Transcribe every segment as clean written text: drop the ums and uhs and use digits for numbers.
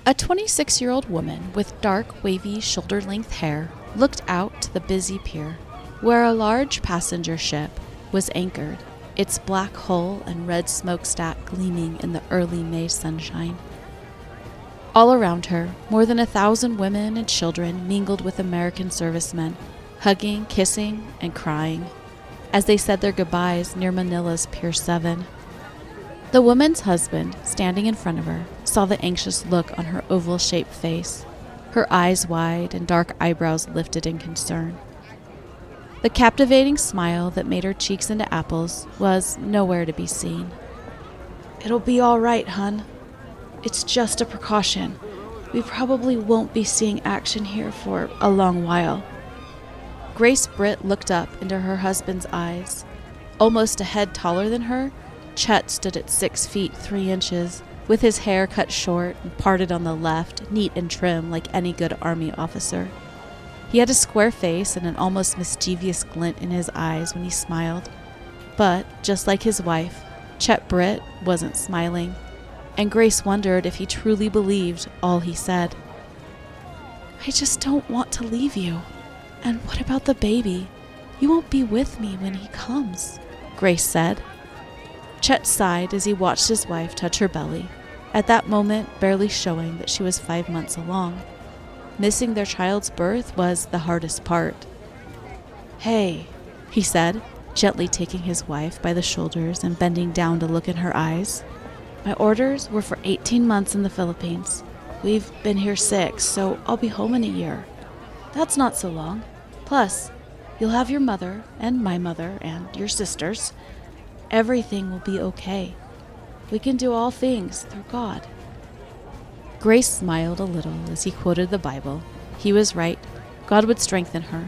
A 26-year-old woman with dark, wavy, shoulder-length hair looked out to the busy pier, where a large passenger ship was anchored, its black hull and red smokestack gleaming in the early May sunshine. All around her, more than 1,000 women and children mingled with American servicemen, hugging, kissing, and crying, as they said their goodbyes near Manila's Pier 7. The woman's husband, standing in front of her, saw the anxious look on her oval-shaped face, her eyes wide and dark eyebrows lifted in concern. The captivating smile that made her cheeks into apples was nowhere to be seen. "It'll be all right, hun. It's just a precaution. We probably won't be seeing action here for a long while." Grace Britt looked up into her husband's eyes. Almost a head taller than her, Chet stood at 6 feet 3 inches, with his hair cut short and parted on the left, neat and trim like any good army officer. He had a square face and an almost mischievous glint in his eyes when he smiled. But, just like his wife, Chet Britt wasn't smiling, and Grace wondered if he truly believed all he said. "I just don't want to leave you. And what about the baby? You won't be with me when he comes," Grace said. Chet sighed as he watched his wife touch her belly, at that moment barely showing that she was 5 months along. Missing their child's birth was the hardest part. "Hey," he said, gently taking his wife by the shoulders and bending down to look in her eyes. "My orders were for 18 months in the Philippines. We've been here 6, so I'll be home in a year. That's not so long. Plus, you'll have your mother and my mother and your sisters. Everything will be okay. We can do all things through God." Grace smiled a little as he quoted the Bible. He was right. God would strengthen her.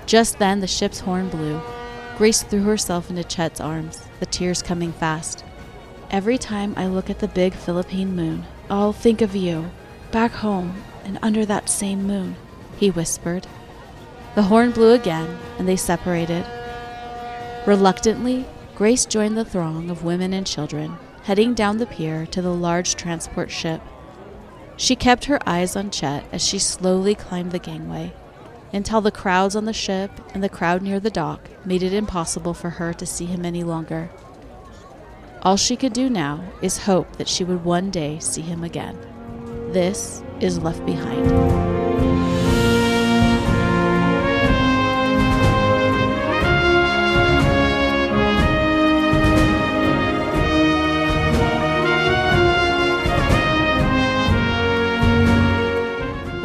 Just then the ship's horn blew. Grace threw herself into Chet's arms, the tears coming fast. "Every time I look at the big Philippine moon, I'll think of you, back home and under that same moon," he whispered. The horn blew again, and they separated. Reluctantly, Grace joined the throng of women and children, heading down the pier to the large transport ship. She kept her eyes on Chet as she slowly climbed the gangway, until the crowds on the ship and the crowd near the dock made it impossible for her to see him any longer. All she could do now is hope that she would one day see him again. This is Left Behind.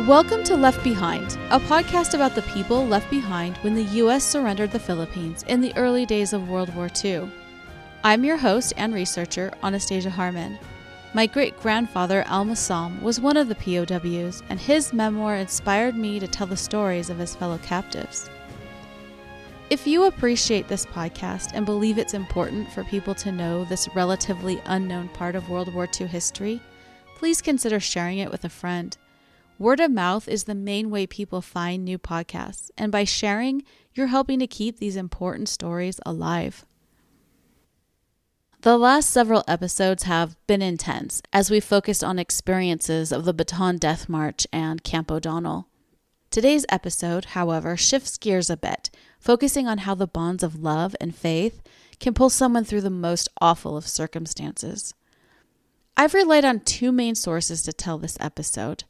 Welcome to Left Behind, a podcast about the people left behind when the U.S. surrendered the Philippines in the early days of World War II. I'm your host and researcher, Anastasia Harmon. My great-grandfather, Al Massam, was one of the POWs, and his memoir inspired me to tell the stories of his fellow captives. If you appreciate this podcast and believe it's important for people to know this relatively unknown part of World War II history, please consider sharing it with a friend. Word of mouth is the main way people find new podcasts, and by sharing, you're helping to keep these important stories alive. The last several episodes have been intense, as we focused on experiences of the Bataan Death March and Camp O'Donnell. Today's episode, however, shifts gears a bit, focusing on how the bonds of love and faith can pull someone through the most awful of circumstances. I've relied on 2 main sources to tell this episode.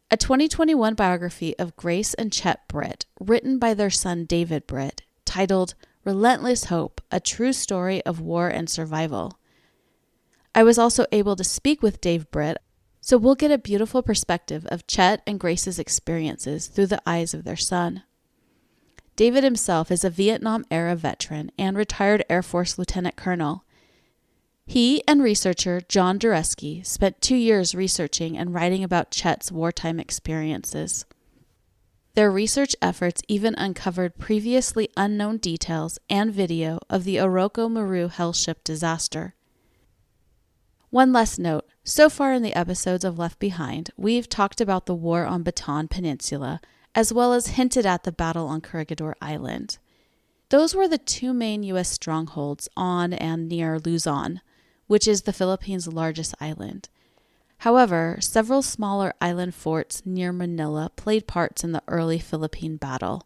A 2021 biography of Grace and Chet Britt, written by their son David Britt, titled Relentless Hope, A True Story of War and Survival. I was also able to speak with Dave Britt, so we'll get a beautiful perspective of Chet and Grace's experiences through the eyes of their son. David himself is a Vietnam-era veteran and retired Air Force lieutenant colonel. He and researcher John Dureski spent 2 years researching and writing about Chet's wartime experiences. Their research efforts even uncovered previously unknown details and video of the Oroco Maru hell ship disaster. One last note, so far in the episodes of Left Behind, we've talked about the war on Bataan Peninsula, as well as hinted at the battle on Corregidor Island. Those were the 2 main U.S. strongholds on and near Luzon, which is the Philippines' largest island. However, several smaller island forts near Manila played parts in the early Philippine battle,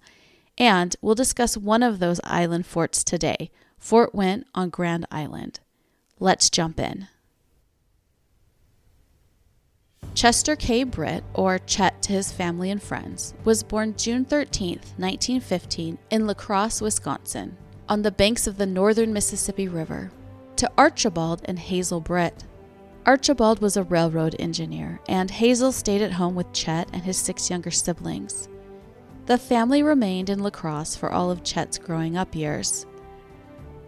and we'll discuss one of those island forts today, Fort Went on Grand Island. Let's jump in. Chester K. Britt, or Chet to his family and friends, was born June 13, 1915, in La Crosse, Wisconsin, on the banks of the northern Mississippi River, to Archibald and Hazel Britt. Archibald was a railroad engineer, and Hazel stayed at home with Chet and his 6 younger siblings. The family remained in La Crosse for all of Chet's growing up years.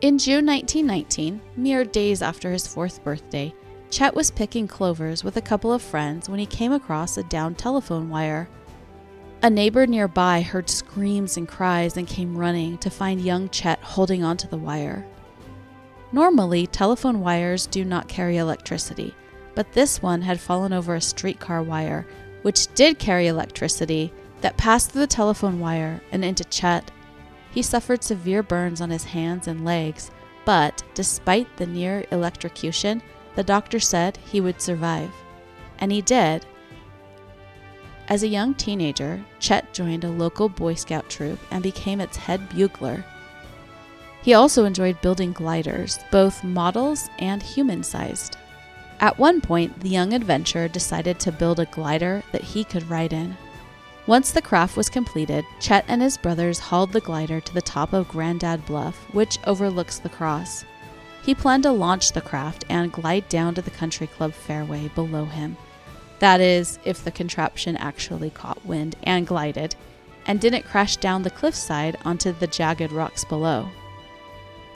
In June 1919, mere days after his 4th birthday, Chet was picking clovers with a couple of friends when he came across a downed telephone wire. A neighbor nearby heard screams and cries and came running to find young Chet holding onto the wire. Normally, telephone wires do not carry electricity, but this one had fallen over a streetcar wire, which did carry electricity, that passed through the telephone wire and into Chet. He suffered severe burns on his hands and legs, but despite the near electrocution, the doctor said he would survive. And he did. As a young teenager, Chet joined a local Boy Scout troop and became its head bugler. He also enjoyed building gliders, both models and human-sized. At one point, the young adventurer decided to build a glider that he could ride in. Once the craft was completed, Chet and his brothers hauled the glider to the top of Grandad Bluff, which overlooks the cross. He planned to launch the craft and glide down to the country club fairway below him. That is, if the contraption actually caught wind and glided, and didn't crash down the cliffside onto the jagged rocks below.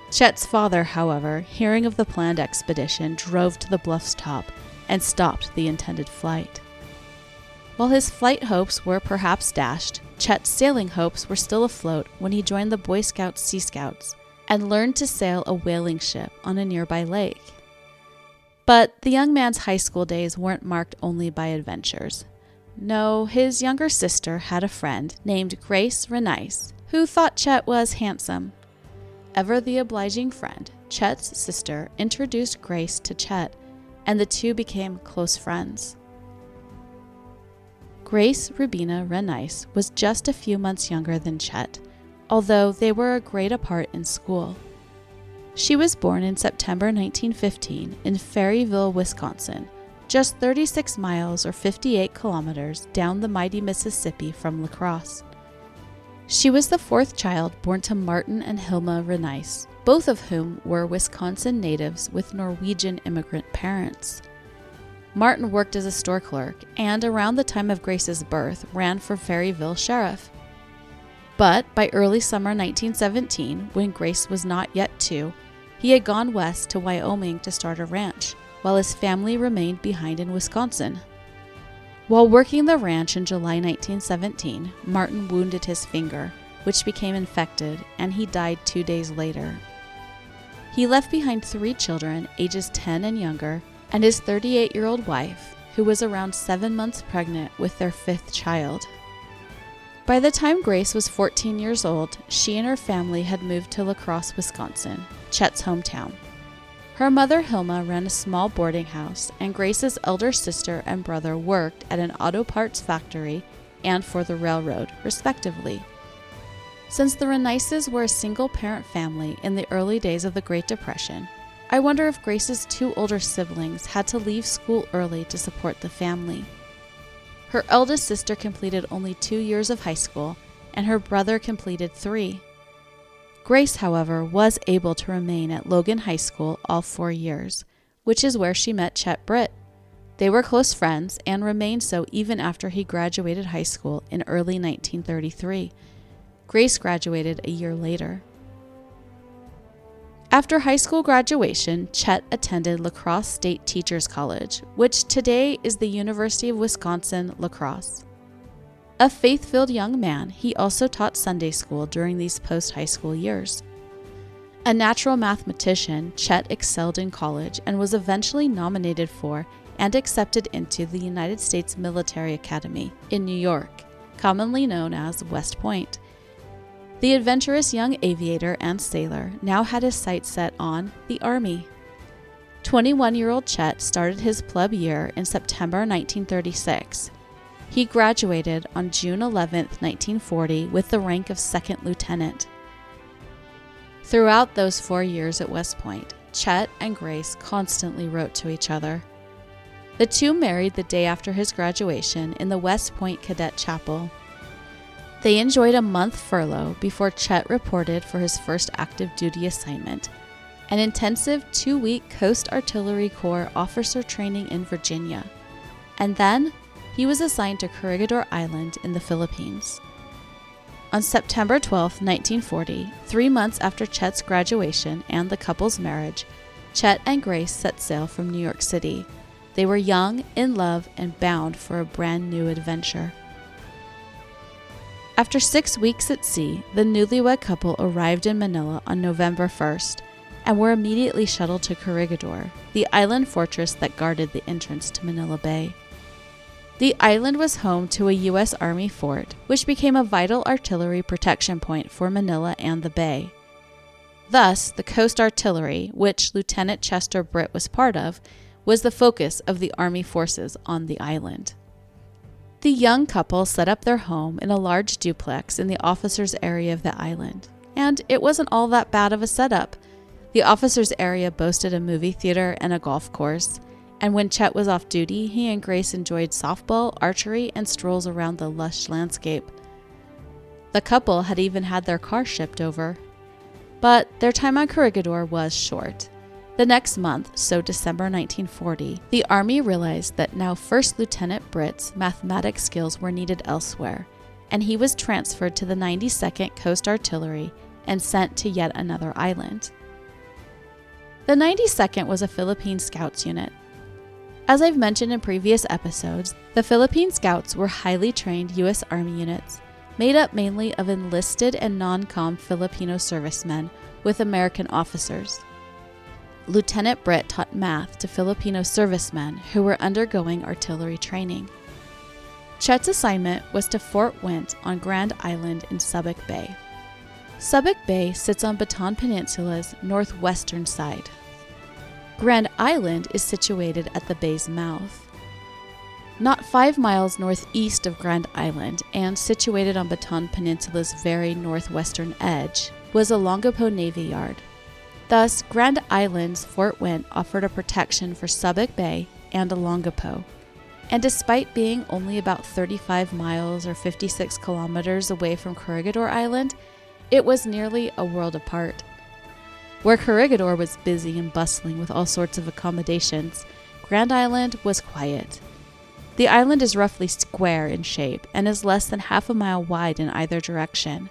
Chet's father, however, hearing of the planned expedition, drove to the bluff's top and stopped the intended flight. While his flight hopes were perhaps dashed, Chet's sailing hopes were still afloat when he joined the Boy Scouts Sea Scouts and learned to sail a whaling ship on a nearby lake. But the young man's high school days weren't marked only by adventures. No, his younger sister had a friend named Grace and Chet, who thought Chet was handsome. Ever the obliging friend, Chet's sister introduced Grace to Chet, and the two became close friends. Grace Rubina Renice was just a few months younger than Chet, although they were a grade apart in school. She was born in September 1915 in Ferryville, Wisconsin, just 36 miles or 58 kilometers down the mighty Mississippi from La Crosse. She was the 4th child born to Martin and Hilma Renice, both of whom were Wisconsin natives with Norwegian immigrant parents. Martin worked as a store clerk and, around the time of Grace's birth, ran for Ferryville sheriff. But by early summer 1917, when Grace was not yet 2, he had gone west to Wyoming to start a ranch, while his family remained behind in Wisconsin. While working the ranch in July 1917, Martin wounded his finger, which became infected, and he died 2 days later. He left behind 3 children, ages 10 and younger, and his 38-year-old wife, who was around 7 months pregnant with their 5th child. By the time Grace was 14 years old, she and her family had moved to La Crosse, Wisconsin, Chet's hometown. Her mother, Hilma, ran a small boarding house, and Grace's elder sister and brother worked at an auto parts factory and for the railroad, respectively. Since the Renices were a single-parent family in the early days of the Great Depression, I wonder if Grace's 2 older siblings had to leave school early to support the family. Her eldest sister completed only 2 years of high school, and her brother completed 3. Grace, however, was able to remain at Logan High School all 4 years, which is where she met Chet Britt. They were close friends and remained so even after he graduated high school in early 1933. Grace graduated a year later. After high school graduation, Chet attended La Crosse State Teachers College, which today is the University of Wisconsin-La Crosse. A faith-filled young man, he also taught Sunday school during these post-high school years. A natural mathematician, Chet excelled in college and was eventually nominated for and accepted into the United States Military Academy in New York, commonly known as West Point. The adventurous young aviator and sailor now had his sights set on the Army. 21-year-old Chet started his plebe year in September 1936. He graduated on June 11, 1940, with the rank of second lieutenant. Throughout those 4 years at West Point, Chet and Grace constantly wrote to each other. The two married the day after his graduation in the West Point Cadet Chapel. They enjoyed a month furlough before Chet reported for his first active duty assignment, an intensive 2-week Coast Artillery Corps officer training in Virginia. And then he was assigned to Corregidor Island in the Philippines. On September 12, 1940, 3 months after Chet's graduation and the couple's marriage, Chet and Grace set sail from New York City. They were young, in love, and bound for a brand new adventure. After 6 weeks at sea, the newlywed couple arrived in Manila on November 1st and were immediately shuttled to Corregidor, the island fortress that guarded the entrance to Manila Bay. The island was home to a U.S. Army fort, which became a vital artillery protection point for Manila and the bay. Thus, the Coast Artillery, which Lieutenant Chester Britt was part of, was the focus of the Army forces on the island. The young couple set up their home in a large duplex in the officers' area of the island, and it wasn't all that bad of a setup. The officers' area boasted a movie theater and a golf course, and when Chet was off duty, he and Grace enjoyed softball, archery, and strolls around the lush landscape. The couple had even had their car shipped over. But their time on Corregidor was short. The next month, so December 1940, the Army realized that now First Lieutenant Britt's mathematics skills were needed elsewhere, and he was transferred to the 92nd Coast Artillery and sent to yet another island. The 92nd was a Philippine Scouts unit. As I've mentioned in previous episodes, the Philippine Scouts were highly trained U.S. Army units, made up mainly of enlisted and non-com Filipino servicemen with American officers. Lieutenant Britt taught math to Filipino servicemen who were undergoing artillery training. Chet's assignment was to Fort Went on Grand Island in Subic Bay. Subic Bay sits on Bataan Peninsula's northwestern side. Grand Island is situated at the bay's mouth. Not 5 miles northeast of Grand Island and situated on Bataan Peninsula's very northwestern edge was Olongapo Navy Yard. Thus, Grand Island's Fort Went offered a protection for Subic Bay and Olongapo, and despite being only about 35 miles or 56 kilometers away from Corregidor Island, it was nearly a world apart. Where Corregidor was busy and bustling with all sorts of accommodations, Grand Island was quiet. The island is roughly square in shape and is less than half a mile wide in either direction.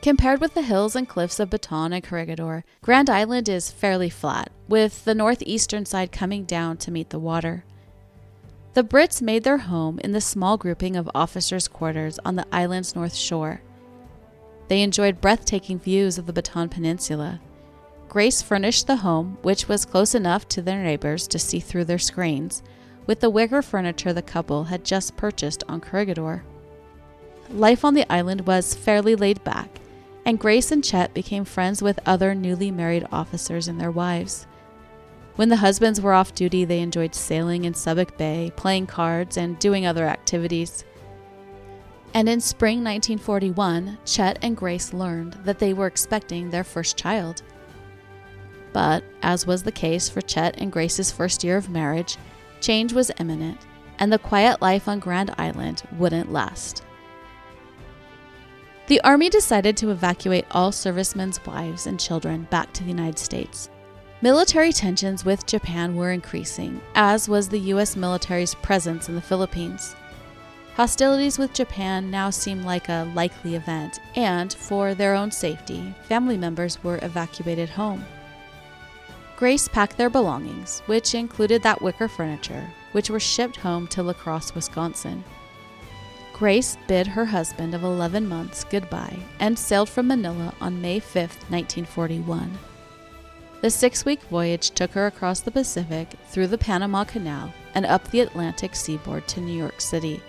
Compared with the hills and cliffs of Bataan and Corregidor, Grand Island is fairly flat, with the northeastern side coming down to meet the water. The Brits made their home in the small grouping of officers' quarters on the island's north shore. They enjoyed breathtaking views of the Bataan Peninsula. Grace furnished the home, which was close enough to their neighbors to see through their screens, with the wicker furniture the couple had just purchased on Corregidor. Life on the island was fairly laid back, and Grace and Chet became friends with other newly married officers and their wives. When the husbands were off duty, they enjoyed sailing in Subic Bay, playing cards, and doing other activities. And in spring 1941, Chet and Grace learned that they were expecting their first child. But, as was the case for Chet and Grace's first year of marriage, change was imminent, and the quiet life on Grand Island wouldn't last. The Army decided to evacuate all servicemen's wives and children back to the United States. Military tensions with Japan were increasing, as was the U.S. military's presence in the Philippines. Hostilities with Japan now seemed like a likely event, and, for their own safety, family members were evacuated home. Grace packed their belongings, which included that wicker furniture, which were shipped home to La Crosse, Wisconsin. Grace bid her husband of 11 months goodbye and sailed from Manila on May 5, 1941. The 6-week voyage took her across the Pacific, through the Panama Canal, and up the Atlantic seaboard to New York City.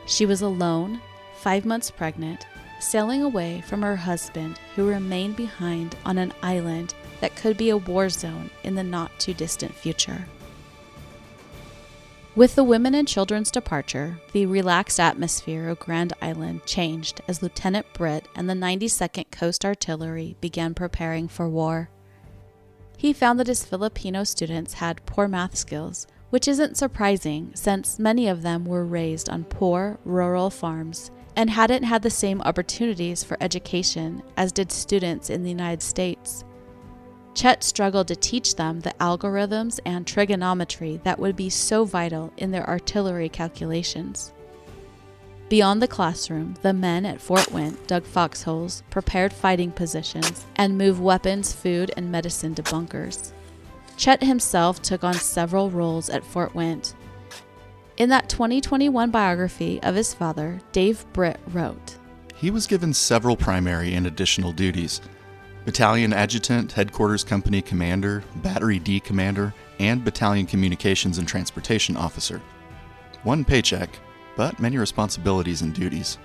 She was alone, 5 months pregnant, sailing away from her husband, who remained behind on an island that could be a war zone in the not-too-distant future. With the women and children's departure, the relaxed atmosphere of Grand Island changed as Lieutenant Britt and the 92nd Coast Artillery began preparing for war. He found that his Filipino students had poor math skills, which isn't surprising since many of them were raised on poor, rural farms and hadn't had the same opportunities for education as did students in the United States. Chet struggled to teach them the algorithms and trigonometry that would be so vital in their artillery calculations. Beyond the classroom, the men at Fort Went dug foxholes, prepared fighting positions, and moved weapons, food, and medicine to bunkers. Chet himself took on several roles at Fort Went. In that 2021 biography of his father, Dave Britt wrote, "He was given several primary and additional duties: Battalion Adjutant, Headquarters Company Commander, Battery D Commander, and Battalion Communications and Transportation Officer. One paycheck, but many responsibilities and duties."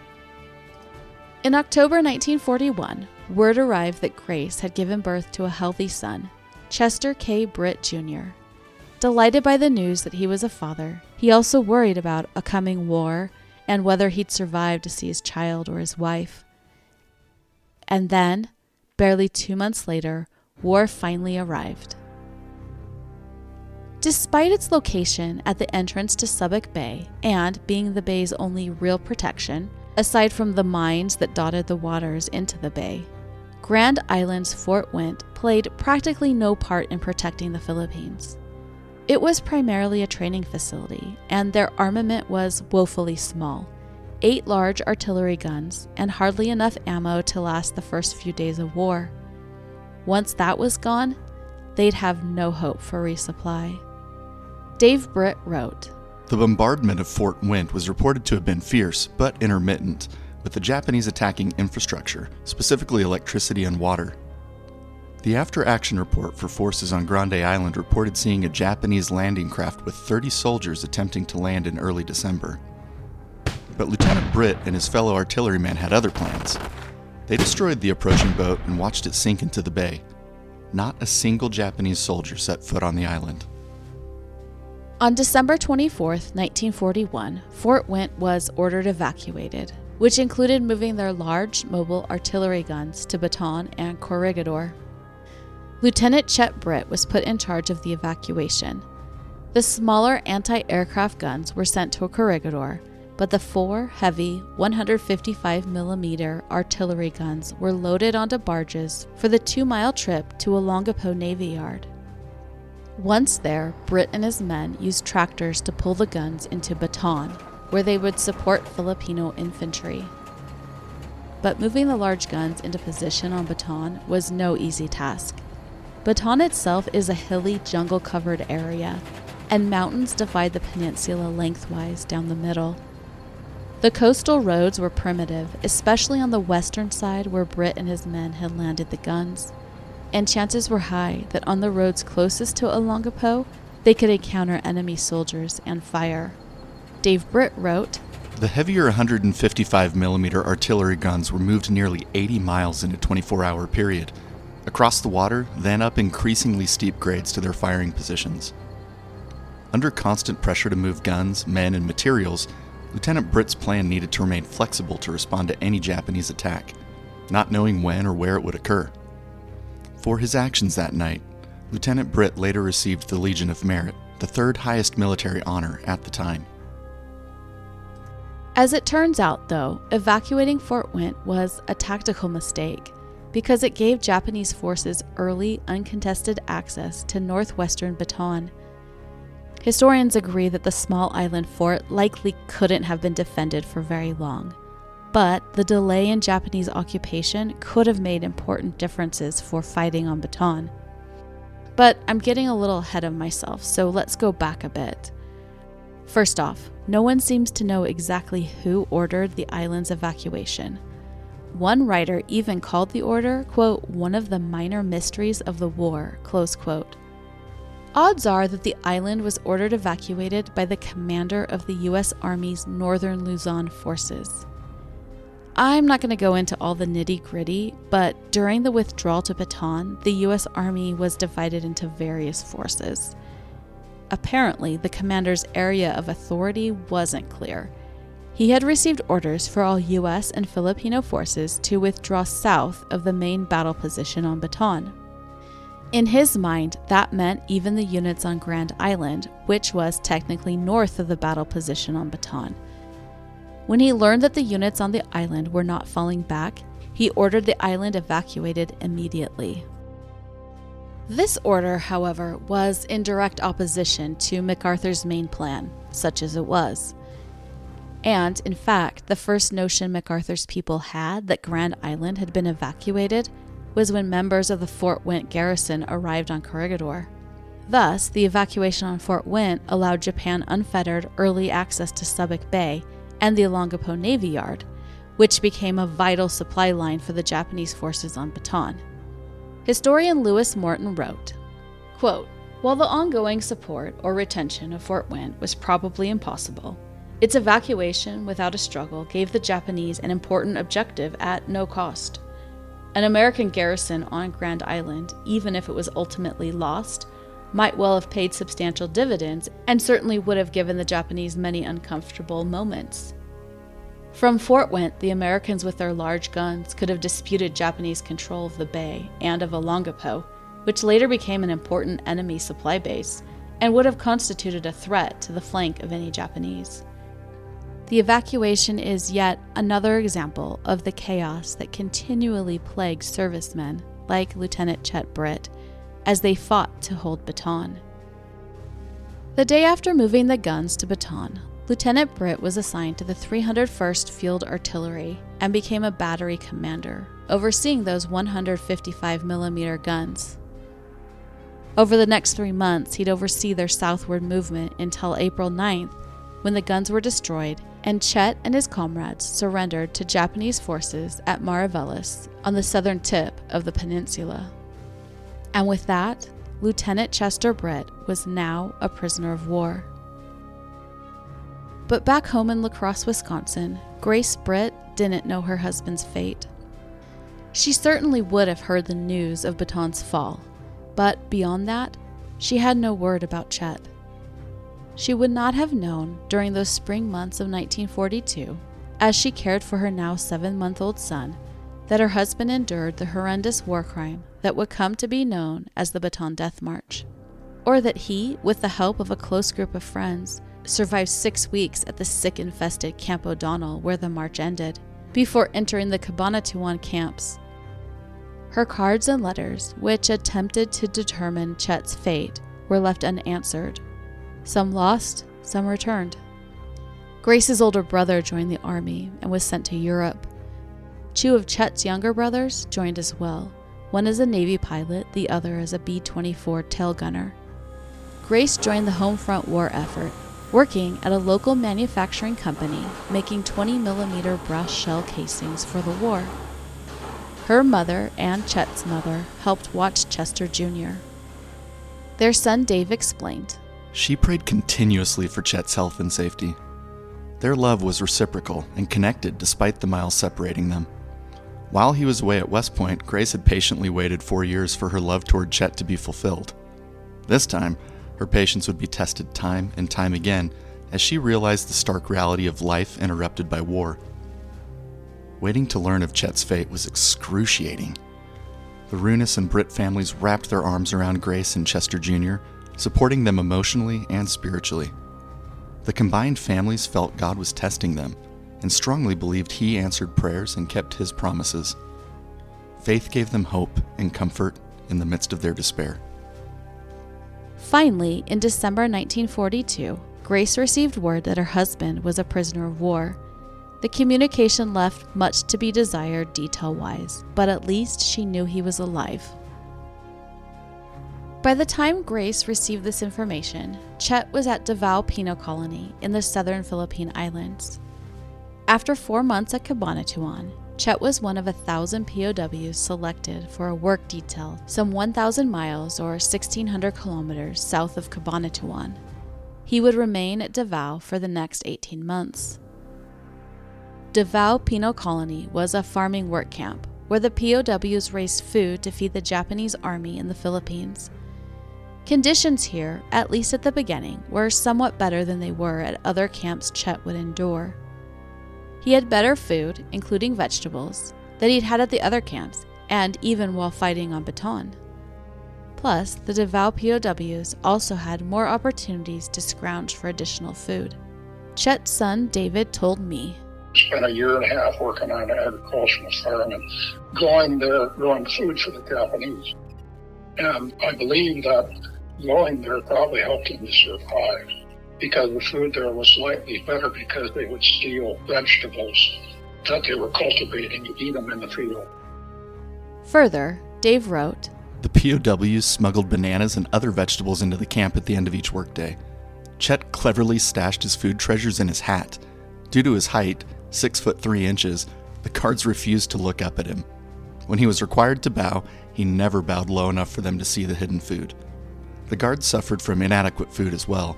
In October 1941, word arrived that Grace had given birth to a healthy son, Chester K. Britt Jr. Delighted by the news that he was a father, he also worried about a coming war and whether he'd survive to see his child or his wife. And then, barely 2 months later, war finally arrived. Despite its location at the entrance to Subbock Bay and being the bay's only real protection, aside from the mines that dotted the waters into the bay, Grand Island's Fort Went played practically no part in protecting the Philippines. It was primarily a training facility, and their armament was woefully small: 8 large artillery guns and hardly enough ammo to last the first few days of war. Once that was gone, they'd have no hope for resupply. Dave Britt wrote, "The bombardment of Fort Went was reported to have been fierce but intermittent, with the Japanese attacking infrastructure, specifically electricity and water. The after-action report for forces on Grande Island reported seeing a Japanese landing craft with 30 soldiers attempting to land in early December. But Lieutenant Britt and his fellow artillerymen had other plans. They destroyed the approaching boat and watched it sink into the bay. Not a single Japanese soldier set foot on the island." On December 24, 1941, Fort Went was ordered evacuated, which included moving their large mobile artillery guns to Bataan and Corregidor. Lieutenant Chet Britt was put in charge of the evacuation. The smaller anti-aircraft guns were sent to Corregidor, but the 4 heavy 155mm artillery guns were loaded onto barges for the 2-mile trip to Olongapo Navy Yard. Once there, Britt and his men used tractors to pull the guns into Bataan, where they would support Filipino infantry. But moving the large guns into position on Bataan was no easy task. Bataan itself is a hilly, jungle-covered area, and mountains divide the peninsula lengthwise down the middle. The coastal roads were primitive, especially on the western side where Britt and his men had landed the guns, and chances were high that on the roads closest to Olongapo, they could encounter enemy soldiers and fire. Dave Britt wrote, "The heavier 155mm artillery guns were moved nearly 80 miles in a 24-hour period, across the water, then up increasingly steep grades to their firing positions. Under constant pressure to move guns, men, and materials, Lieutenant Britt's plan needed to remain flexible to respond to any Japanese attack, not knowing when or where it would occur. For his actions that night, Lieutenant Britt later received the Legion of Merit, the 3rd highest military honor at the time." As it turns out, though, evacuating Fort Went was a tactical mistake because it gave Japanese forces early, uncontested access to northwestern Bataan. Historians agree that the small island fort likely couldn't have been defended for very long, but the delay in Japanese occupation could have made important differences for fighting on Bataan. But I'm getting a little ahead of myself, so let's go back a bit. First off, no one seems to know exactly who ordered the island's evacuation. One writer even called the order, quote, "one of the minor mysteries of the war," close quote. Odds are that the island was ordered evacuated by the commander of the U.S. Army's Northern Luzon forces. I'm not going to go into all the nitty-gritty, but during the withdrawal to Bataan, the U.S. Army was divided into various forces. Apparently, the commander's area of authority wasn't clear. He had received orders for all U.S. and Filipino forces to withdraw south of the main battle position on Bataan. In his mind, that meant even the units on Grand Island, which was technically north of the battle position on Bataan. When he learned that the units on the island were not falling back, he ordered the island evacuated immediately. This order, however, was in direct opposition to MacArthur's main plan, such as it was. And, in fact, the first notion MacArthur's people had that Grand Island had been evacuated was when members of the Fort Went garrison arrived on Corregidor. Thus, the evacuation on Fort Went allowed Japan unfettered early access to Subic Bay and the Olongapo Navy Yard, which became a vital supply line for the Japanese forces on Bataan. Historian Lewis Morton wrote, quote, "While the ongoing support or retention of Fort Went was probably impossible, its evacuation without a struggle gave the Japanese an important objective at no cost. An American garrison on Grand Island, even if it was ultimately lost, might well have paid substantial dividends and certainly would have given the Japanese many uncomfortable moments. From Fort Went, the Americans with their large guns could have disputed Japanese control of the bay and of Olongapo, which later became an important enemy supply base, and would have constituted a threat to the flank of any Japanese. The evacuation is yet another example of the chaos that continually plagues servicemen like Lieutenant Chet Britt as they fought to hold Bataan. The day after moving the guns to Bataan, Lieutenant Britt was assigned to the 301st Field Artillery and became a battery commander, overseeing those 155mm guns. Over the next 3 months, he'd oversee their southward movement until April 9th, when the guns were destroyed and Chet and his comrades surrendered to Japanese forces at Mariveles on the southern tip of the peninsula. And with that, Lieutenant Chester Britt was now a prisoner of war. But back home in La Crosse, Wisconsin, Grace Britt didn't know her husband's fate. She certainly would have heard the news of Bataan's fall, but beyond that, she had no word about Chet. She would not have known during those spring months of 1942, as she cared for her now 7-month-old son, that her husband endured the horrendous war crime that would come to be known as the Bataan Death March, or that he, with the help of a close group of friends, survived 6 weeks at the sick-infested Camp O'Donnell where the march ended, before entering the Cabanatuan camps. Her cards and letters, which attempted to determine Chet's fate, were left unanswered. Some lost, some returned. Grace's older brother joined the army and was sent to Europe. 2 of Chet's younger brothers joined as well, one as a Navy pilot, the other as a B-24 tail gunner. Grace joined the home front war effort, working at a local manufacturing company making 20mm brass shell casings for the war. Her mother and Chet's mother helped watch Chester Jr. Their son Dave explained, "She prayed continuously for Chet's health and safety. Their love was reciprocal and connected despite the miles separating them. While he was away at West Point, Grace had patiently waited 4 years for her love toward Chet to be fulfilled. This time, her patience would be tested time and time again as she realized the stark reality of life interrupted by war. Waiting to learn of Chet's fate was excruciating. The Runis and Britt families wrapped their arms around Grace and Chester Jr., supporting them emotionally and spiritually. The combined families felt God was testing them and strongly believed He answered prayers and kept His promises. Faith gave them hope and comfort in the midst of their despair. Finally, in December 1942, Grace received word that her husband was a prisoner of war. The communication left much to be desired detail-wise, but at least she knew he was alive. By the time Grace received this information, Chet was at Davao Penal Colony in the southern Philippine Islands. After 4 months at Cabanatuan, Chet was one of 1,000 POWs selected for a work detail some 1,000 miles or 1,600 kilometers south of Cabanatuan. He would remain at Davao for the next 18 months. Davao Penal Colony was a farming work camp where the POWs raised food to feed the Japanese army in the Philippines. Conditions here, at least at the beginning, were somewhat better than they were at other camps Chet would endure. He had better food, including vegetables, that he'd had at the other camps, and even while fighting on Bataan. Plus, the Davao POWs also had more opportunities to scrounge for additional food. Chet's son David told me, Spent a year and a half working on an agricultural farm and going there growing food for the Japanese. And I believe that going there probably helped him to survive because the food there was slightly better because they would steal vegetables that they were cultivating and eat them in the field. Further, Dave wrote, The POWs smuggled bananas and other vegetables into the camp at the end of each workday. Chet cleverly stashed his food treasures in his hat. Due to his height, 6'3", the guards refused to look up at him. When he was required to bow, he never bowed low enough for them to see the hidden food. The guards suffered from inadequate food as well.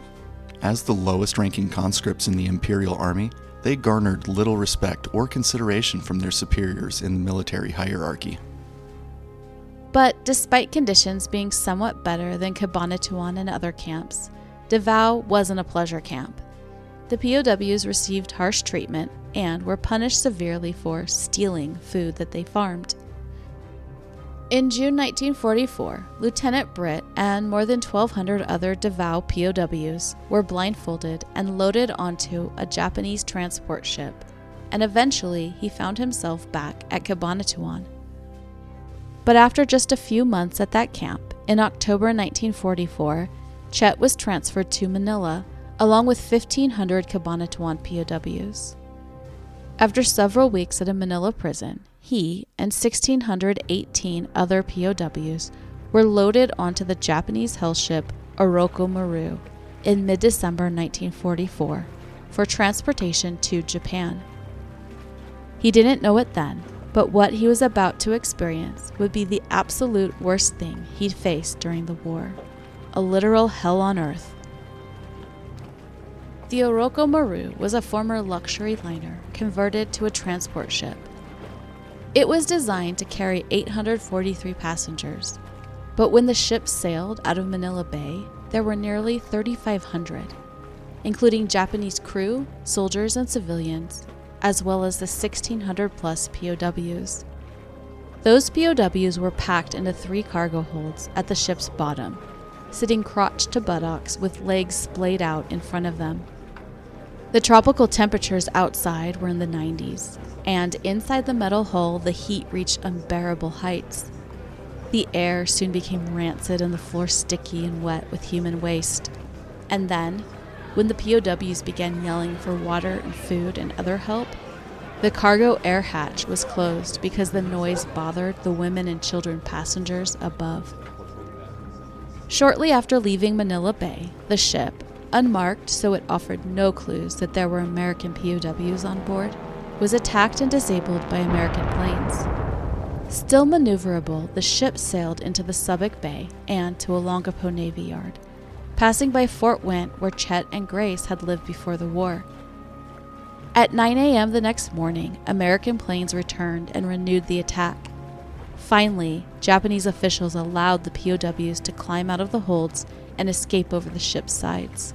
As the lowest-ranking conscripts in the Imperial Army, they garnered little respect or consideration from their superiors in the military hierarchy. But despite conditions being somewhat better than Cabanatuan and other camps, Davao wasn't a pleasure camp. The POWs received harsh treatment and were punished severely for stealing food that they farmed. In June 1944, Lieutenant Britt and more than 1,200 other Davao POWs were blindfolded and loaded onto a Japanese transport ship, and eventually he found himself back at Cabanatuan. But after just a few months at that camp, in October 1944, Chet was transferred to Manila, along with 1,500 Cabanatuan POWs. After several weeks at a Manila prison, he and 1,618 other POWs were loaded onto the Japanese hell ship Oroko Maru in mid-December 1944 for transportation to Japan. He didn't know it then, but what he was about to experience would be the absolute worst thing he'd faced during the war. A literal hell on earth. The Oroko Maru was a former luxury liner converted to a transport ship. It was designed to carry 843 passengers, but when the ship sailed out of Manila Bay, there were nearly 3,500, including Japanese crew, soldiers, and civilians, as well as the 1,600-plus POWs. Those POWs were packed into 3 cargo holds at the ship's bottom, sitting crotch to buttocks with legs splayed out in front of them. The tropical temperatures outside were in the 90s, and inside the metal hull the heat reached unbearable heights. The air soon became rancid and the floor sticky and wet with human waste. And then, when the POWs began yelling for water and food and other help, the cargo air hatch was closed because the noise bothered the women and children passengers above. Shortly after leaving Manila Bay, the ship, unmarked so it offered no clues that there were American POWs on board, was attacked and disabled by American planes. Still maneuverable, the ship sailed into the Subic Bay and to Olongapo Navy Yard, passing by Fort Went where Chet and Grace had lived before the war. At 9 a.m. the next morning, American planes returned and renewed the attack. Finally, Japanese officials allowed the POWs to climb out of the holds and escape over the ship's sides.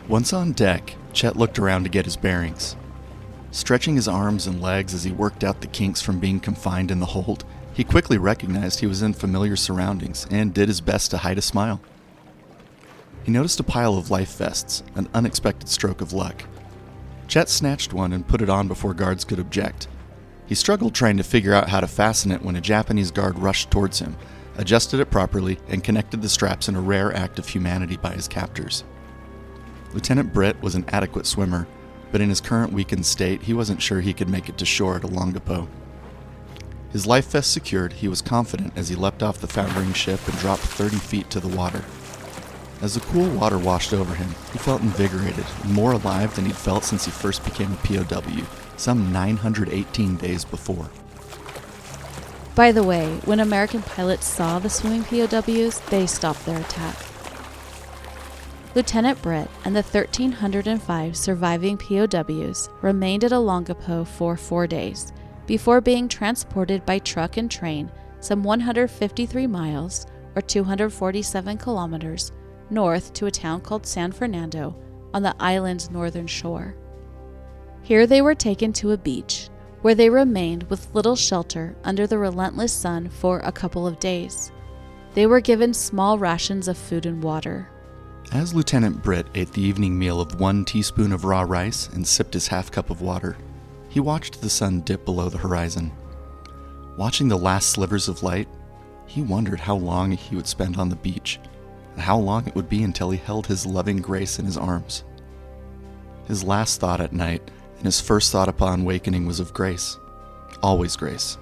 Once on deck, Chet looked around to get his bearings. Stretching his arms and legs as he worked out the kinks from being confined in the hold, he quickly recognized he was in familiar surroundings and did his best to hide a smile. He noticed a pile of life vests, an unexpected stroke of luck. Chet snatched one and put it on before guards could object. He struggled trying to figure out how to fasten it when a Japanese guard rushed towards him, adjusted it properly, and connected the straps in a rare act of humanity by his captors. Lieutenant Britt was an adequate swimmer, but in his current weakened state, he wasn't sure he could make it to shore at Olongapo. His life vest secured, he was confident as he leapt off the foundering ship and dropped 30 feet to the water. As the cool water washed over him, he felt invigorated and more alive than he'd felt since he first became a POW, some 918 days before. By the way, when American pilots saw the swimming POWs, they stopped their attack. Lieutenant Britt and the 1,305 surviving POWs remained at Olongapo for 4 days before being transported by truck and train some 153 miles or 247 kilometers north to a town called San Fernando on the island's northern shore. Here they were taken to a beach where they remained with little shelter under the relentless sun for a couple of days. They were given small rations of food and water. As Lieutenant Britt ate the evening meal of 1 teaspoon of raw rice and sipped his half cup of water, he watched the sun dip below the horizon. Watching the last slivers of light, he wondered how long he would spend on the beach, and how long it would be until he held his loving Grace in his arms. His last thought at night and his first thought upon awakening was of Grace. Always Grace.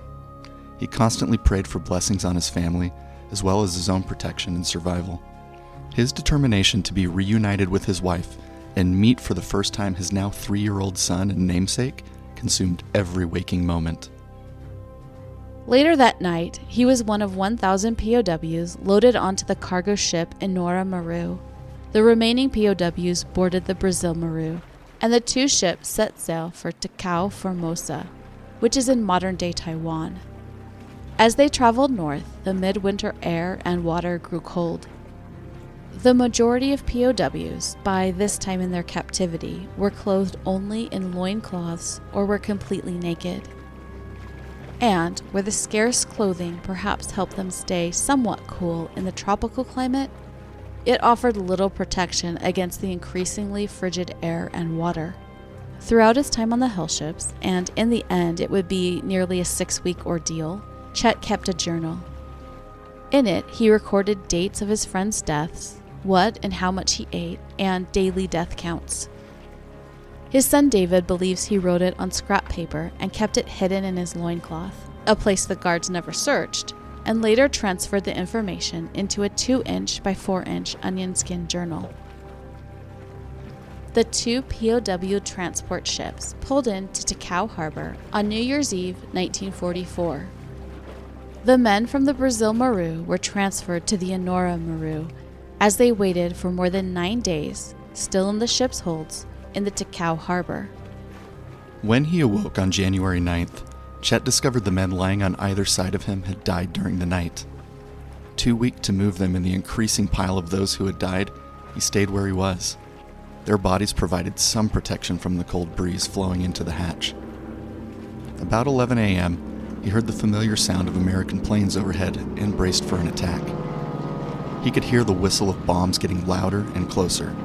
He constantly prayed for blessings on his family, as well as his own protection and survival. His determination to be reunited with his wife and meet for the first time his now 3-year-old son and namesake consumed every waking moment. Later that night, he was one of 1,000 POWs loaded onto the cargo ship Enora Maru. The remaining POWs boarded the Brazil Maru, and the 2 ships set sail for Takao Formosa, which is in modern-day Taiwan. As they traveled north, the midwinter air and water grew cold. The majority of POWs, by this time in their captivity, were clothed only in loincloths or were completely naked. And where the scarce clothing perhaps helped them stay somewhat cool in the tropical climate, it offered little protection against the increasingly frigid air and water. Throughout his time on the hell ships, and in the end it would be nearly a 6-week ordeal, Chet kept a journal. In it, he recorded dates of his friends' deaths, what and how much he ate, and daily death counts. His son David believes he wrote it on scrap paper and kept it hidden in his loincloth, a place the guards never searched, and later transferred the information into a 2-inch by 4-inch onion skin journal. The 2 POW transport ships pulled into Takao Harbor on New Year's Eve, 1944. The men from the Brazil Maru were transferred to the Enora Maru as they waited for more than 9 days, still in the ship's holds, in the Takao Harbor. When he awoke on January 9th, Chet discovered the men lying on either side of him had died during the night. Too weak to move them in the increasing pile of those who had died, he stayed where he was. Their bodies provided some protection from the cold breeze flowing into the hatch. About 11 a.m., he heard the familiar sound of American planes overhead and braced for an attack. He could hear the whistle of bombs getting louder and closer.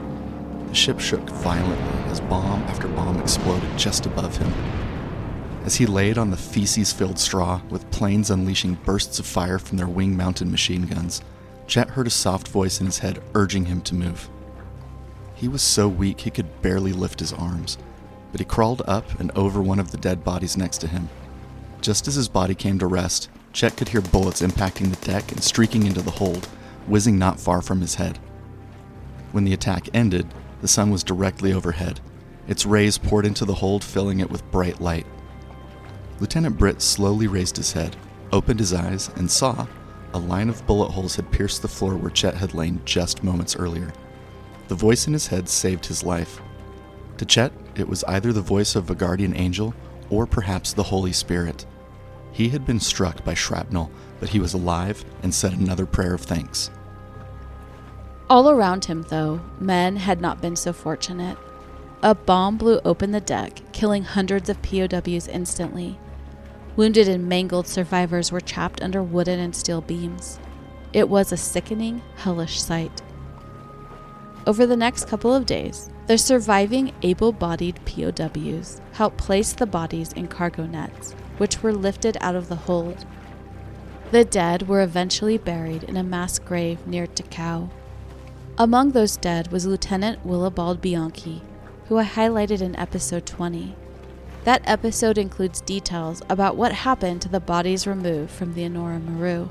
The ship shook violently as bomb after bomb exploded just above him. As he laid on the feces-filled straw, with planes unleashing bursts of fire from their wing-mounted machine guns, Chet heard a soft voice in his head urging him to move. He was so weak he could barely lift his arms, but he crawled up and over one of the dead bodies next to him. Just as his body came to rest, Chet could hear bullets impacting the deck and streaking into the hold, whizzing not far from his head. When the attack ended, the sun was directly overhead. Its rays poured into the hold, filling it with bright light. Lieutenant Britt slowly raised his head, opened his eyes, and saw a line of bullet holes had pierced the floor where Chet had lain just moments earlier. The voice in his head saved his life. To Chet, it was either the voice of a guardian angel or perhaps the Holy Spirit. He had been struck by shrapnel, but he was alive and said another prayer of thanks. All around him, though, men had not been so fortunate. A bomb blew open the deck, killing hundreds of POWs instantly. Wounded and mangled survivors were trapped under wooden and steel beams. It was a sickening, hellish sight. Over the next couple of days, the surviving able-bodied POWs helped place the bodies in cargo nets, which were lifted out of the hold. The dead were eventually buried in a mass grave near Takao. Among those dead was Lieutenant Willibald Bianchi, who I highlighted in episode 20. That episode includes details about what happened to the bodies removed from the Enora Maru.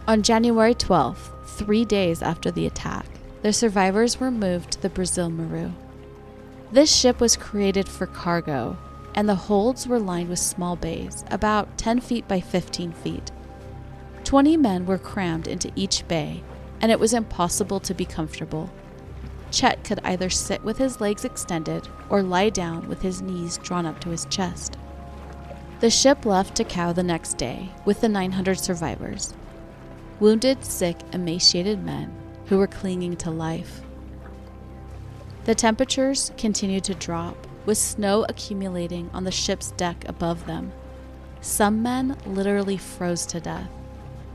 On January 12th, 3 days after the attack, the survivors were moved to the Brazil Maru. This ship was created for cargo, and the holds were lined with small bays, about 10 feet by 15 feet. 20 men were crammed into each bay, and it was impossible to be comfortable. Chet could either sit with his legs extended or lie down with his knees drawn up to his chest. The ship left Takao the next day with the 900 survivors. Wounded, sick, emaciated men who were clinging to life. The temperatures continued to drop, with snow accumulating on the ship's deck above them. Some men literally froze to death,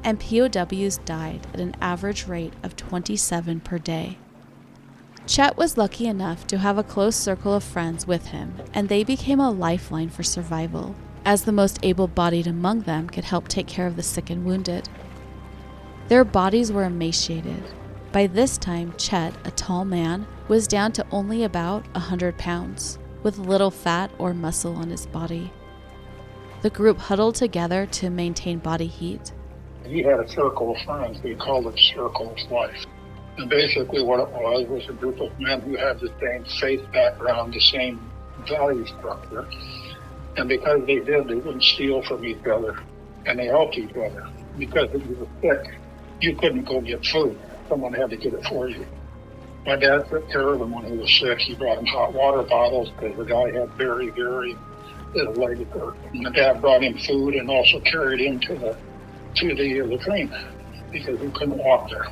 and POWs died at an average rate of 27 per day. Chet was lucky enough to have a close circle of friends with him, and they became a lifeline for survival, as the most able-bodied among them could help take care of the sick and wounded. Their bodies were emaciated. By this time, Chet, a tall man, was down to only about 100 pounds, with little fat or muscle on his body. The group huddled together to maintain body heat. He had a circle of friends. We called it Circle of Life. And basically what it was a group of men who had the same faith background, the same value structure. And because they did, they wouldn't steal from each other. And they helped each other. Because if you were sick, you couldn't go get food. Someone had to get it for you. My dad took care of him when he was sick. He brought him hot water bottles because the guy had very, very little leg to hurt. And my dad brought him food and also carried him to the train because he couldn't walk there.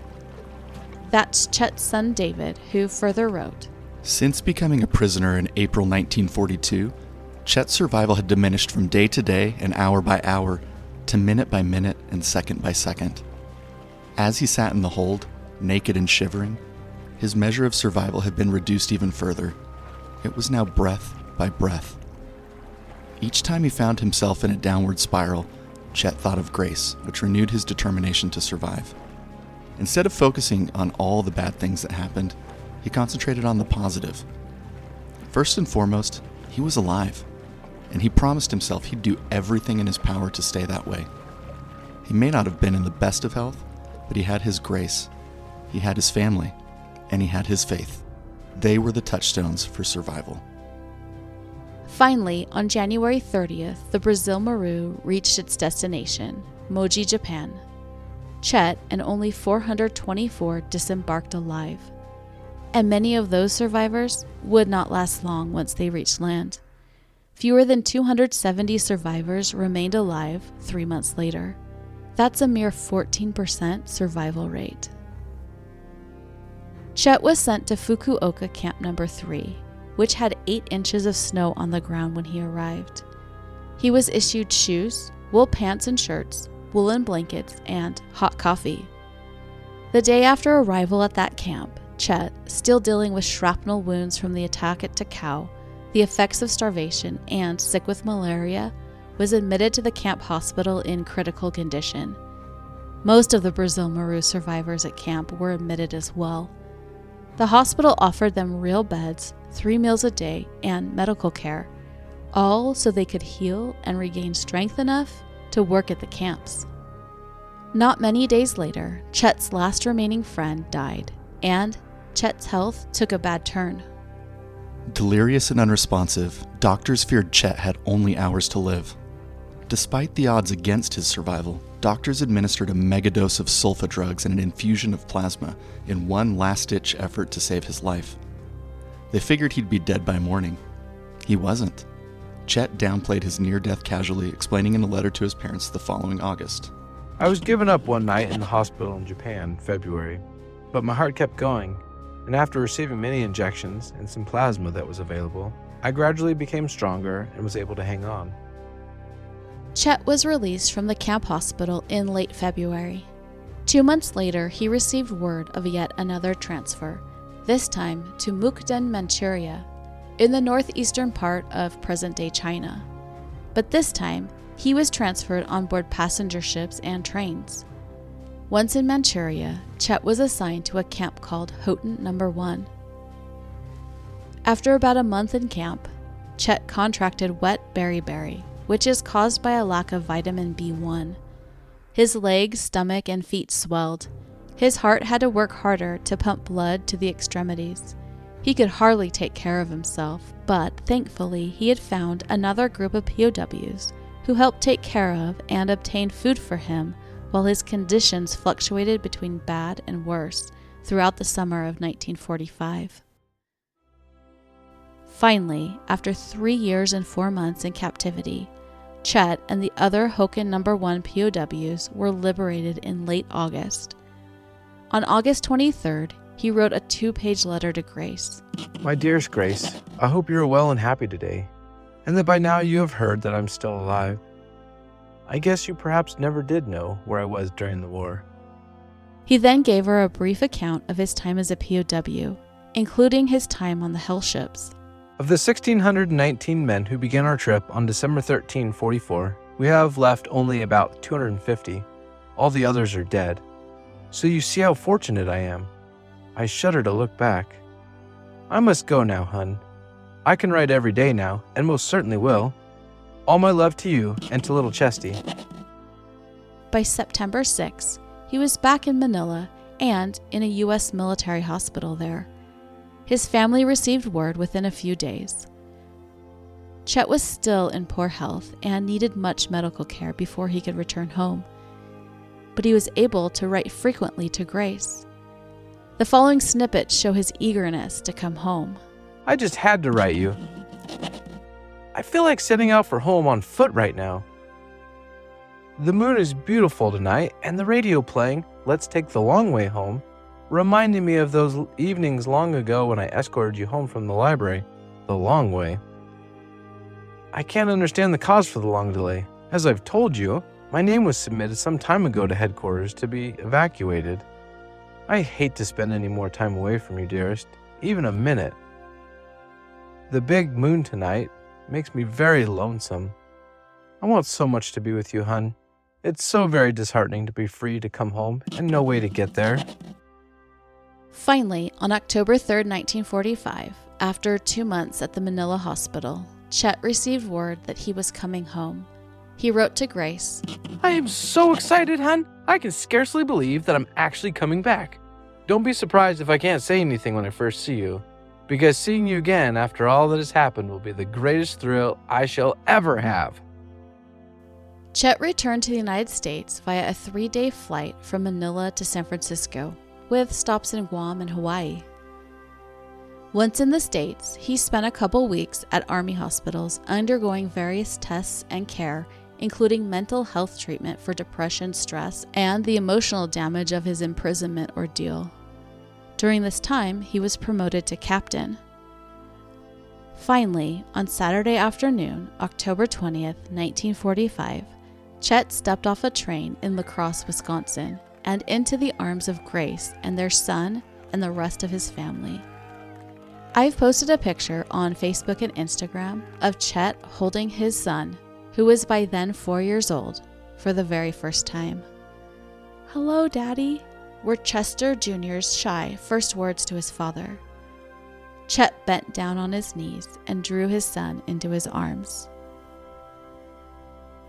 That's Chet's son David, who further wrote, Since becoming a prisoner in April 1942, Chet's survival had diminished from day to day and hour by hour to minute by minute and second by second. As he sat in the hold, naked and shivering, his measure of survival had been reduced even further. It was now breath by breath. Each time he found himself in a downward spiral, Chet thought of Grace, which renewed his determination to survive. Instead of focusing on all the bad things that happened, he concentrated on the positive. First and foremost, he was alive, and he promised himself he'd do everything in his power to stay that way. He may not have been in the best of health, but he had his Grace, he had his family, and he had his faith. They were the touchstones for survival. Finally, on January 30th, the Brazil Maru reached its destination, Moji, Japan. Chet and only 424 disembarked alive, and many of those survivors would not last long once they reached land. Fewer than 270 survivors remained alive 3 months later. That's a mere 14% survival rate. Chet was sent to Fukuoka Camp Number 3, which had 8 inches of snow on the ground when he arrived. He was issued shoes, wool pants and shirts, woolen blankets, and hot coffee. The day after arrival at that camp, Chet, still dealing with shrapnel wounds from the attack at Takao, the effects of starvation, and sick with malaria, was admitted to the camp hospital in critical condition. Most of the Brazil Maru survivors at camp were admitted as well. The hospital offered them real beds, 3 meals a day, and medical care, all so they could heal and regain strength enough to work at the camps. Not many days later, Chet's last remaining friend died, and Chet's health took a bad turn. Delirious and unresponsive, doctors feared Chet had only hours to live. Despite the odds against his survival, doctors administered a megadose of sulfa drugs and an infusion of plasma in one last-ditch effort to save his life. They figured he'd be dead by morning. He wasn't. Chet downplayed his near-death casualty, explaining in a letter to his parents the following August. I was given up one night in the hospital in Japan, February, but my heart kept going, and after receiving many injections and some plasma that was available, I gradually became stronger and was able to hang on. Chet was released from the camp hospital in late February. 2 months later, he received word of yet another transfer, this time to Mukden, Manchuria, in the northeastern part of present-day China. But this time, he was transferred on board passenger ships and trains. Once in Manchuria, Chet was assigned to a camp called Houghton No. 1. After about a month in camp, Chet contracted wet beriberi, which is caused by a lack of vitamin B1. His legs, stomach, and feet swelled. His heart had to work harder to pump blood to the extremities. He could hardly take care of himself, but thankfully he had found another group of POWs who helped take care of and obtain food for him while his conditions fluctuated between bad and worse, throughout the summer of 1945. Finally, after 3 years and 4 months in captivity, Chet and the other Hoken No. 1 POWs were liberated in late August. On August 23rd, he wrote a 2-page letter to Grace. My dearest Grace, I hope you are well and happy today, and that by now you have heard that I'm still alive. I guess you perhaps never did know where I was during the war. He then gave her a brief account of his time as a POW, including his time on the hell ships. Of the 1,619 men who began our trip on December 13, 1944, we have left only about 250. All the others are dead. So you see how fortunate I am. I shudder to look back. I must go now, hun. I can write every day now, and most certainly will. All my love to you and to little Chesty. By September 6, he was back in Manila and in a U.S. military hospital there. His family received word within a few days. Chet was still in poor health and needed much medical care before he could return home, but he was able to write frequently to Grace. The following snippets show his eagerness to come home. I just had to write you. I feel like setting out for home on foot right now. The moon is beautiful tonight, and the radio playing Let's Take the Long Way Home, reminding me of those evenings long ago when I escorted you home from the library, the long way. I can't understand the cause for the long delay. As I've told you, my name was submitted some time ago to headquarters to be evacuated. I hate to spend any more time away from you, dearest, even a minute. The big moon tonight makes me very lonesome. I want so much to be with you, hun. It's so very disheartening to be free to come home and no way to get there. Finally, on October 3, 1945, after 2 months at the Manila hospital, Chet received word that he was coming home. He wrote to Grace, I am so excited, hun. I can scarcely believe that I'm actually coming back. Don't be surprised if I can't say anything when I first see you, because seeing you again after all that has happened will be the greatest thrill I shall ever have. Chet returned to the United States via a 3-day flight from Manila to San Francisco, with stops in Guam and Hawaii. Once in the States, he spent a couple weeks at Army hospitals undergoing various tests and care, including mental health treatment for depression, stress, and the emotional damage of his imprisonment ordeal. During this time, he was promoted to captain. Finally, on Saturday afternoon, October 20th, 1945, Chet stepped off a train in La Crosse, Wisconsin, and into the arms of Grace and their son and the rest of his family. I've posted a picture on Facebook and Instagram of Chet holding his son, who was by then 4 years old, for the very first time. "Hello, Daddy," were Chester Jr.'s shy first words to his father. Chet bent down on his knees and drew his son into his arms.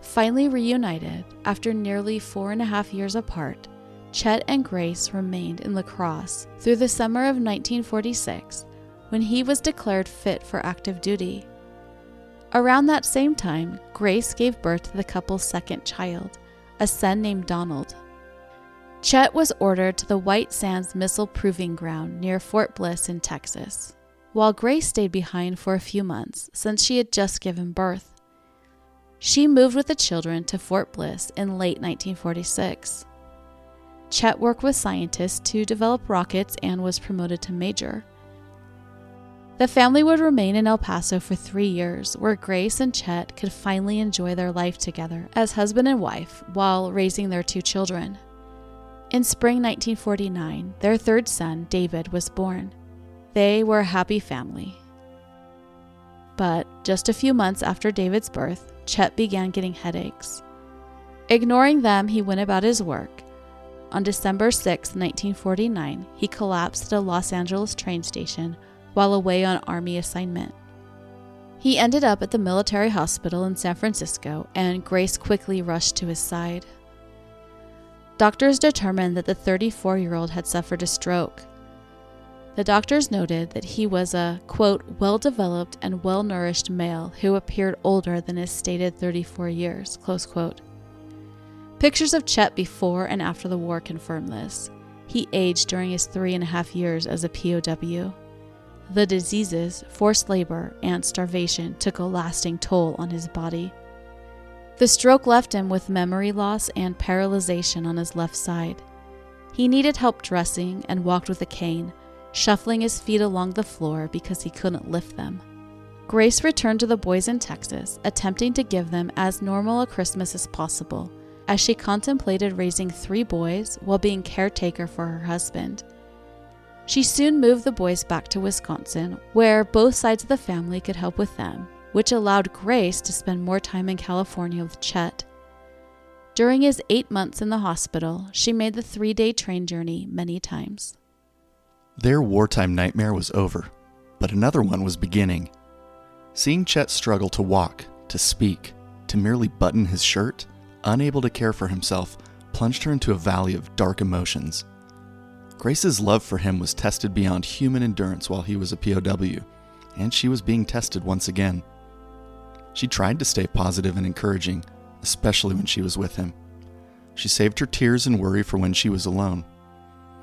Finally reunited, after nearly 4.5 years apart, Chet and Grace remained in La Crosse through the summer of 1946, when he was declared fit for active duty. Around that same time, Grace gave birth to the couple's second child, a son named Donald. Chet was ordered to the White Sands Missile Proving Ground near Fort Bliss in Texas, while Grace stayed behind for a few months since she had just given birth. She moved with the children to Fort Bliss in late 1946. Chet worked with scientists to develop rockets and was promoted to major. The family would remain in El Paso for 3 years, where Grace and Chet could finally enjoy their life together as husband and wife while raising their 2 children. In spring 1949, their third son, David, was born. They were a happy family. But just a few months after David's birth, Chet began getting headaches. Ignoring them, he went about his work. On December 6, 1949, he collapsed at a Los Angeles train station while away on Army assignment. He ended up at the military hospital in San Francisco, and Grace quickly rushed to his side. Doctors determined that the 34-year-old had suffered a stroke. The doctors noted that he was a, quote, well-developed and well-nourished male who appeared older than his stated 34 years, close quote. Pictures of Chet before and after the war confirm this. he aged during his 3.5 years as a POW. The diseases, forced labor, and starvation took a lasting toll on his body. The stroke left him with memory loss and paralyzation on his left side. He needed help dressing and walked with a cane, shuffling his feet along the floor because he couldn't lift them. Grace returned to the boys in Texas, attempting to give them as normal a Christmas as possible, as she contemplated raising 3 boys while being caretaker for her husband. She soon moved the boys back to Wisconsin, where both sides of the family could help with them, which allowed Grace to spend more time in California with Chet. During his 8 months in the hospital, she made the 3-day train journey many times. Their wartime nightmare was over, but another one was beginning. Seeing Chet struggle to walk, to speak, to merely button his shirt, unable to care for himself, plunged her into a valley of dark emotions. Grace's love for him was tested beyond human endurance while he was a POW, and she was being tested once again. She tried to stay positive and encouraging, especially when she was with him. She saved her tears and worry for when she was alone.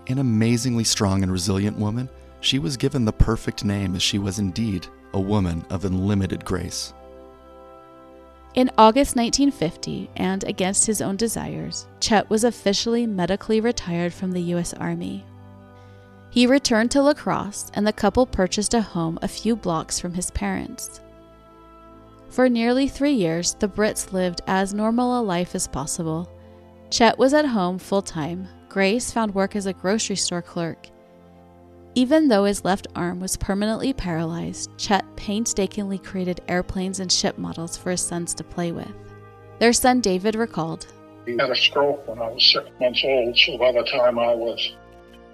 An amazingly strong and resilient woman, she was given the perfect name as she was indeed a woman of unlimited grace. In August 1950, and against his own desires, Chet was officially medically retired from the U.S. Army. He returned to La Crosse, and the couple purchased a home a few blocks from his parents. For nearly 3 years, the Britts lived as normal a life as possible. Chet was at home full-time. Grace found work as a grocery store clerk. Even though his left arm was permanently paralyzed, Chet painstakingly created airplanes and ship models for his sons to play with. Their son David recalled, He had a stroke when I was 6 months old, so by the time I was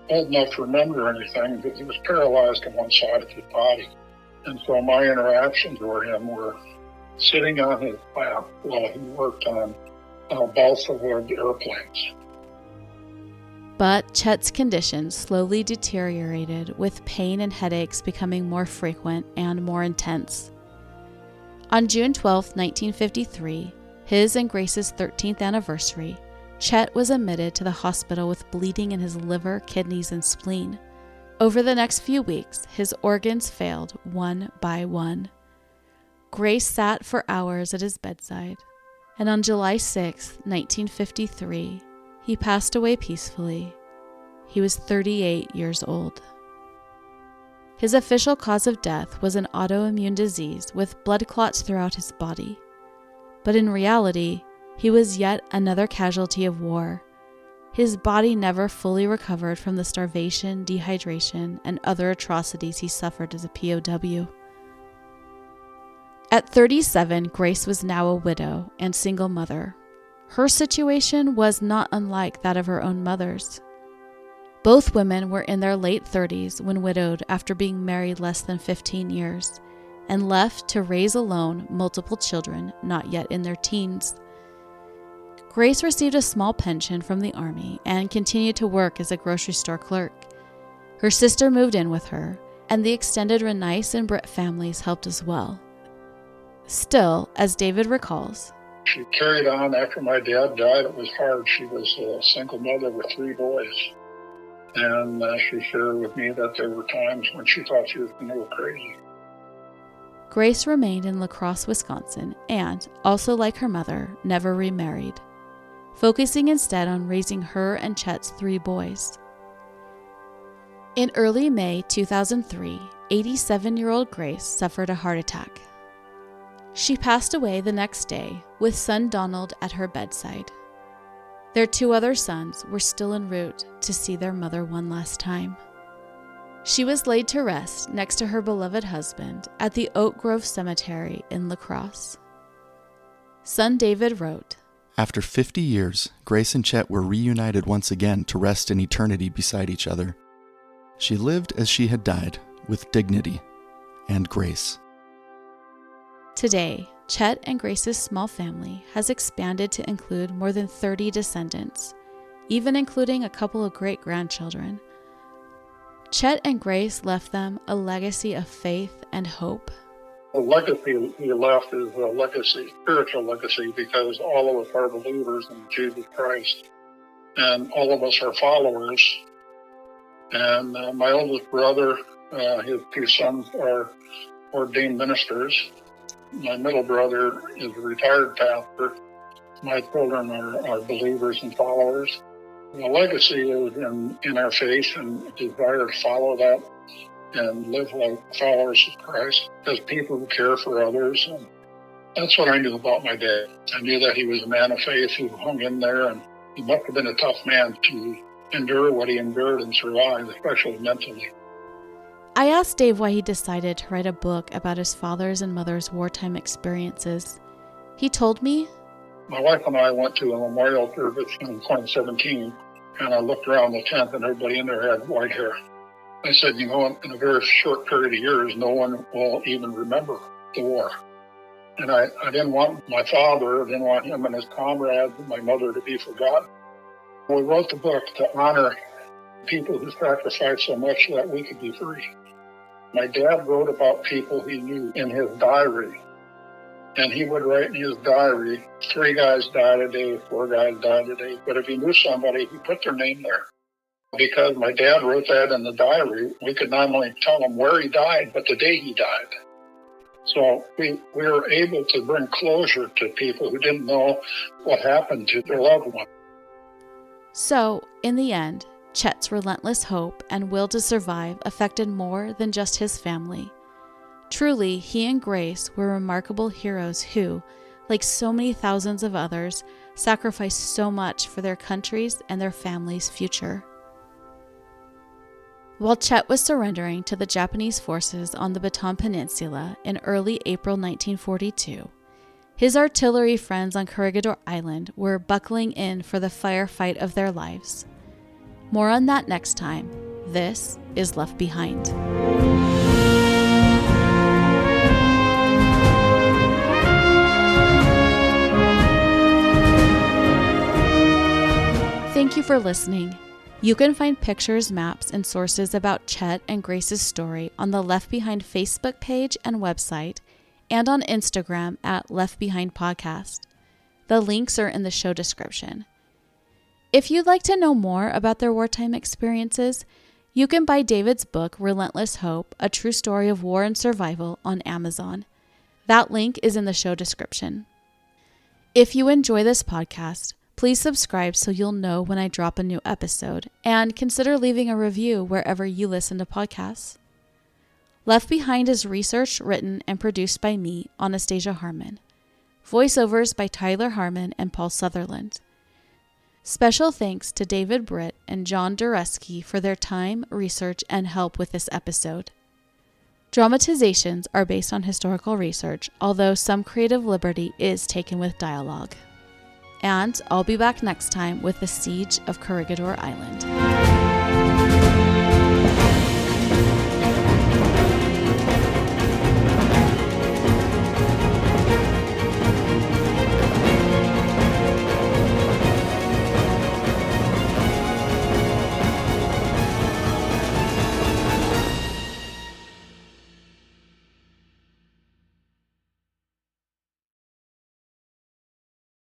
old enough to remember anything, he was paralyzed on one side of his body. And so my interactions with him were sitting on his lap while he worked on balsa-wood airplanes. But Chet's condition slowly deteriorated, with pain and headaches becoming more frequent and more intense. On June 12, 1953, his and Grace's 13th anniversary, Chet was admitted to the hospital with bleeding in his liver, kidneys, and spleen. Over the next few weeks, his organs failed one by one. Grace sat for hours at his bedside, and on July 6, 1953, he passed away peacefully. He was 38 years old. His official cause of death was an autoimmune disease with blood clots throughout his body. But in reality, he was yet another casualty of war. His body never fully recovered from the starvation, dehydration, and other atrocities he suffered as a POW. At 37, Grace was now a widow and single mother. Her situation was not unlike that of her own mother's. Both women were in their late 30s when widowed after being married less than 15 years, and left to raise alone multiple children not yet in their teens. Grace received a small pension from the Army and continued to work as a grocery store clerk. Her sister moved in with her, and the extended Relentless and Britt families helped as well. Still, as David recalls, She carried on after my dad died. It was hard. She was a single mother with 3 boys. And she shared with me that there were times when she thought she was going to go crazy. Grace remained in La Crosse, Wisconsin, and, also like her mother, never remarried, focusing instead on raising her and Chet's 3 boys. In early May 2003, 87-year-old Grace suffered a heart attack. She passed away the next day with son Donald at her bedside. Their 2 other sons were still en route to see their mother one last time. She was laid to rest next to her beloved husband at the Oak Grove Cemetery in La Crosse. Son David wrote, After 50 years, Grace and Chet were reunited once again to rest in eternity beside each other. She lived as she had died, with dignity and grace. Today, Chet and Grace's small family has expanded to include more than 30 descendants, even including a couple of great-grandchildren. Chet and Grace left them a legacy of faith and hope. The legacy he left is a legacy, spiritual legacy, because all of us are believers in Jesus Christ. And all of us are followers And my oldest brother, his two sons are ordained ministers. My middle brother is a retired pastor. My children are believers and followers. The legacy is in our faith and desire to follow that and live like followers of Christ as people who care for others. And that's what I knew about my dad. I knew that he was a man of faith who hung in there, and he must have been a tough man to endure what he endured and survive, especially mentally. I asked Dave why he decided to write a book about his father's and mother's wartime experiences. He told me, my wife and I went to a memorial service in 2017, and I looked around the tent, and everybody in there had white hair. I said, in a very short period of years, no one will even remember the war. And I didn't want my father, I didn't want him and his comrades and my mother to be forgotten. We wrote the book to honor people who sacrificed so much that we could be free. My dad wrote about people he knew in his diary. And he would write in his diary, 3 guys died a day, 4 guys died a day. But if he knew somebody, he put their name there. Because my dad wrote that in the diary, we could not only tell him where he died, but the day he died. So we were able to bring closure to people who didn't know what happened to their loved one. So, in the end, Chet's relentless hope and will to survive affected more than just his family. Truly, he and Grace were remarkable heroes who, like so many thousands of others, sacrificed so much for their country's and their family's future. While Chet was surrendering to the Japanese forces on the Bataan Peninsula in early April 1942, his artillery friends on Corregidor Island were buckling in for the firefight of their lives. More on that next time. This is Left Behind. Thank you for listening. You can find pictures, maps, and sources about Chet and Grace's story on the Left Behind Facebook page and website, and on Instagram at Left Behind Podcast. The links are in the show description. If you'd like to know more about their wartime experiences, you can buy David's book, Relentless Hope, A True Story of War and Survival, on Amazon. That link is in the show description. If you enjoy this podcast, please subscribe so you'll know when I drop a new episode, and consider leaving a review wherever you listen to podcasts. Left Behind is researched, written, and produced by me, Anastasia Harmon. Voiceovers by Tyler Harmon and Paul Sutherland. Special thanks to David Britt and John Dureski for their time, research, and help with this episode. Dramatizations are based on historical research, although some creative liberty is taken with dialogue. And I'll be back next time with the Siege of Corregidor Island.